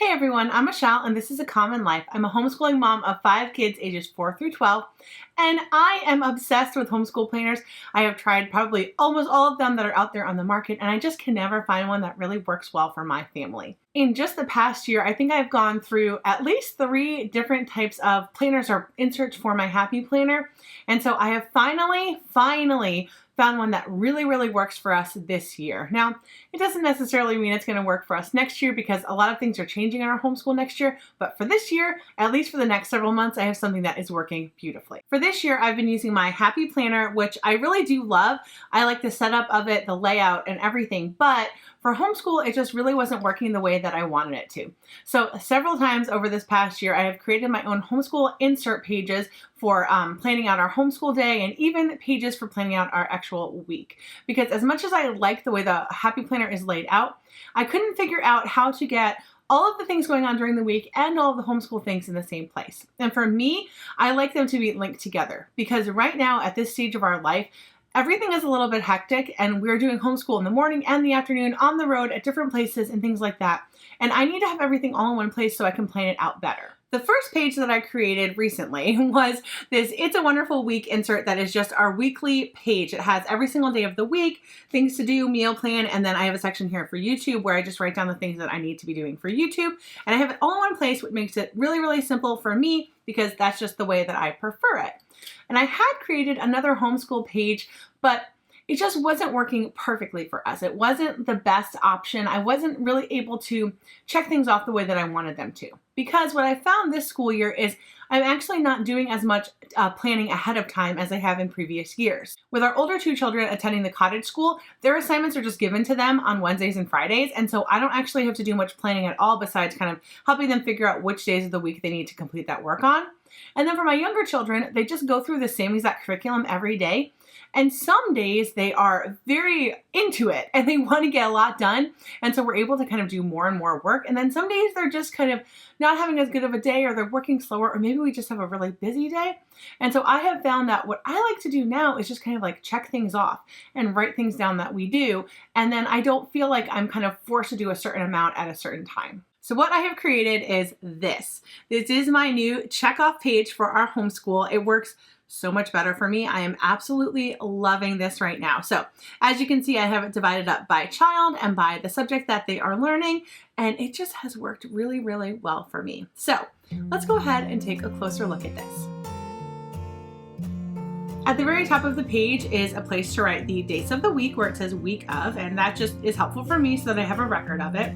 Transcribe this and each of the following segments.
Hey everyone, I'm Michelle and this is A Common Life. I'm a homeschooling mom of 5 kids ages 4 through 12 and I am obsessed with homeschool planners. I have tried probably almost all of them that are out there on the market and I just can never find one that really works well for my family. In just the past year, I think I've gone through at least 3 different types of planners or inserts for my Happy Planner. And so I have finally found one that really works for us this year. Now, it doesn't necessarily mean it's going to work for us next year because a lot of things are changing in our homeschool next year, but for this year, at least for the next several months, I have something that is working beautifully. For this year, I've been using my Happy Planner, which I really do love. I like the setup of it, the layout and everything, but for homeschool, it just really wasn't working the way that I wanted it to. So several times over this past year, I have created my own homeschool insert pages for planning out our homeschool day and even pages for planning out our actual week. Because as much as I like the way the Happy Planner is laid out, I couldn't figure out how to get all of the things going on during the week and all of the homeschool things in the same place. And for me, I like them to be linked together because right now at this stage of our life, everything is a little bit hectic and we're doing homeschool in the morning and the afternoon on the road at different places and things like that. And I need to have everything all in one place so I can plan it out better. The first page that I created recently was this It's a Wonderful Week insert that is just our weekly page. It has every single day of the week, things to do, meal plan, and then I have a section here for YouTube where I just write down the things that I need to be doing for YouTube. And I have it all in one place, which makes it really simple for me because that's just the way that I prefer it. And I had created another homeschool page, but it just wasn't working perfectly for us. It wasn't the best option. I wasn't really able to check things off the way that I wanted them to. Because what I found this school year is I'm actually not doing as much planning ahead of time as I have in previous years. With our older 2 children attending the cottage school, their assignments are just given to them on Wednesdays and Fridays, and so I don't actually have to do much planning at all besides kind of helping them figure out which days of the week they need to complete that work on. And then for my younger children, they just go through the same exact curriculum every day. And some days they are very into it and they want to get a lot done. And so we're able to kind of do more and more work. And then some days they're just kind of not having as good of a day or they're working slower or maybe we just have a really busy day. And so I have found that what I like to do now is just kind of like check things off and write things down that we do. And then I don't feel like I'm kind of forced to do a certain amount at a certain time. So what I have created is this. This is my new check-off page for our homeschool. It works so much better for me. I am absolutely loving this right now. So as you can see, I have it divided up by child and by the subject that they are learning, and it just has worked really well for me. So let's go ahead and take a closer look at this. At the very top of the page is a place to write the dates of the week where it says week of, and that just is helpful for me so that I have a record of it.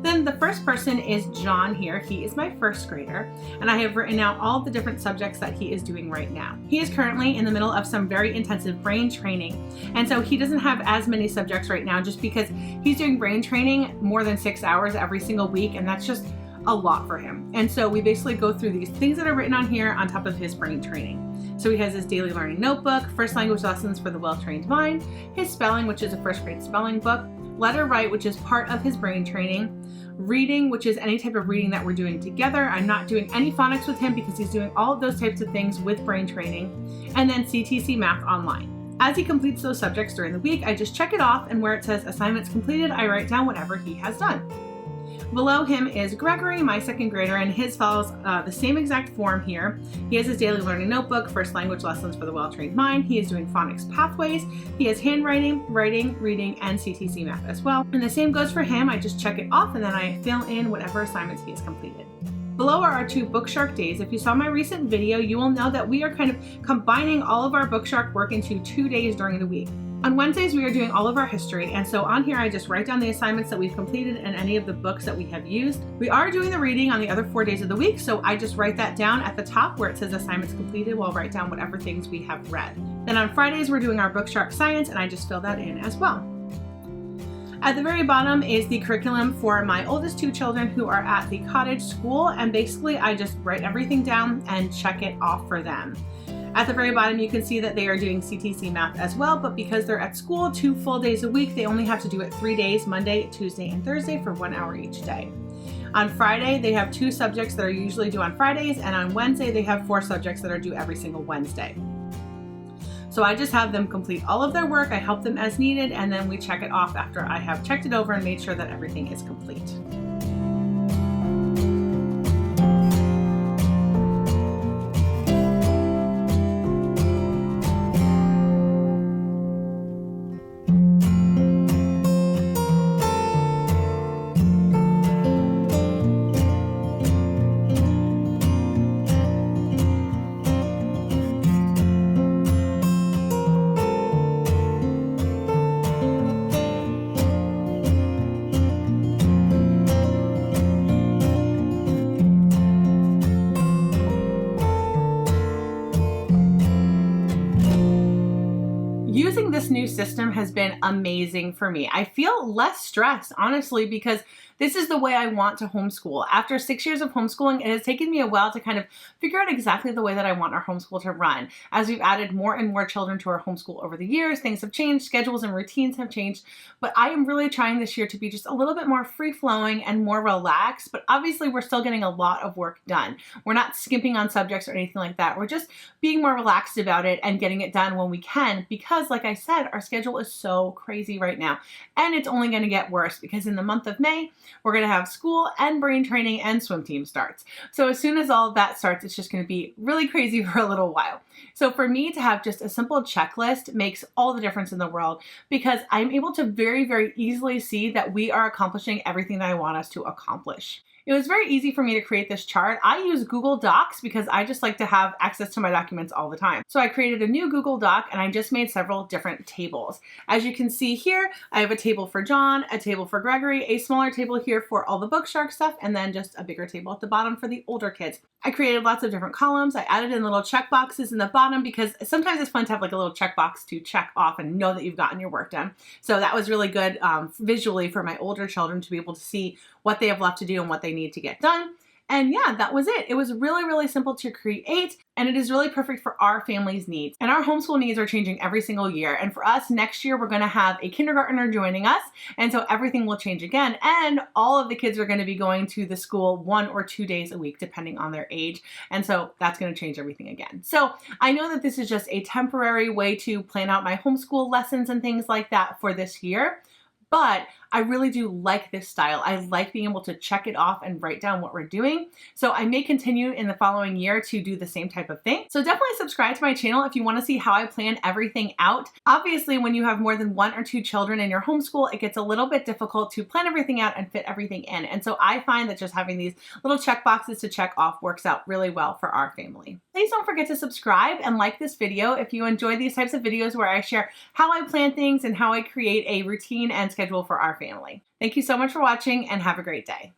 Then the first person is John here. He is my first grader, and I have written out all the different subjects that he is doing right now. He is currently in the middle of some very intensive brain training, and so he doesn't have as many subjects right now just because he's doing brain training more than 6 hours every single week, and that's just a lot for him. And so we basically go through these things that are written on here on top of his brain training. So he has his daily learning notebook, first language lessons for the well-trained mind, his spelling, which is a first grade spelling book, letter write, which is part of his brain training, reading, which is any type of reading that we're doing together. I'm not doing any phonics with him because he's doing all of those types of things with brain training, and then CTC Math Online. As he completes those subjects during the week, I just check it off, and where it says assignments completed, I write down whatever he has done. Below him is Gregory, my second grader, and his follows the same exact form here. He has his daily learning notebook, first language lessons for the well-trained mind. He is doing phonics pathways. He has handwriting, writing, reading, and CTC math as well. And the same goes for him. I just check it off and then I fill in whatever assignments he has completed. Below are our 2 Bookshark days. If you saw my recent video, you will know that we are kind of combining all of our Bookshark work into 2 days during the week. On Wednesdays, we are doing all of our history, and so on here I just write down the assignments that we've completed and any of the books that we have used. We are doing the reading on the other 4 days of the week, so I just write that down at the top where it says assignments completed. We'll write down whatever things we have read. Then on Fridays, we're doing our Bookshark Science, and I just fill that in as well. At the very bottom is the curriculum for my oldest 2 children who are at the cottage school, and basically I just write everything down and check it off for them. At the very bottom, you can see that they are doing CTC math as well, but because they're at school 2 full days a week, they only have to do it 3 days, Monday, Tuesday, and Thursday for 1 hour each day. On Friday, they have 2 subjects that are usually due on Fridays, and on Wednesday, they have 4 subjects that are due every single Wednesday. So I just have them complete all of their work, I help them as needed, and then we check it off after I have checked it over and made sure that everything is complete. this new system has been amazing for me. I feel less stressed, honestly, because this is the way I want to homeschool. After 6 years of homeschooling, it has taken me a while to kind of figure out exactly the way that I want our homeschool to run. As we've added more and more children to our homeschool over the years, things have changed, schedules and routines have changed, but I am really trying this year to be just a little bit more free-flowing and more relaxed, but obviously we're still getting a lot of work done. We're not skimping on subjects or anything like that. We're just being more relaxed about it and getting it done when we can because, like I said, our schedule is so crazy right now, and it's only going to get worse because in the month of May, we're going to have school and brain training and swim team starts. So as soon as all of that starts, it's just going to be really crazy for a little while. So for me to have just a simple checklist makes all the difference in the world because I'm able to very, very easily see that we are accomplishing everything that I want us to accomplish. It was very easy for me to create this chart. I use Google Docs because I just like to have access to my documents all the time. So I created a new Google Doc and I just made several different tables. As you can see here, I have a table for John, a table for Gregory, a smaller table here for all the Book Shark stuff, and then just a bigger table at the bottom for the older kids. I created lots of different columns. I added in little check boxes in the bottom because sometimes it's fun to have like a little checkbox to check off and know that you've gotten your work done. So that was really good visually for my older children to be able to see what they have left to do and what they need to get done. And yeah, that was it. It was really, really simple to create, and it is really perfect for our family's needs. And our homeschool needs are changing every single year. And for us, next year, we're gonna have a kindergartner joining us, and so everything will change again. And all of the kids are gonna be going to the school 1 or 2 days a week, depending on their age. And so that's gonna change everything again. So I know that this is just a temporary way to plan out my homeschool lessons and things like that for this year, but I really do like this style. I like being able to check it off and write down what we're doing. So I may continue in the following year to do the same type of thing. So definitely subscribe to my channel if you want to see how I plan everything out. Obviously, when you have more than 1 or 2 children in your homeschool, it gets a little bit difficult to plan everything out and fit everything in. And so I find that just having these little check boxes to check off works out really well for our family. Please don't forget to subscribe and like this video if you enjoy these types of videos where I share how I plan things and how I create a routine and schedule for our family. Thank you so much for watching and have a great day.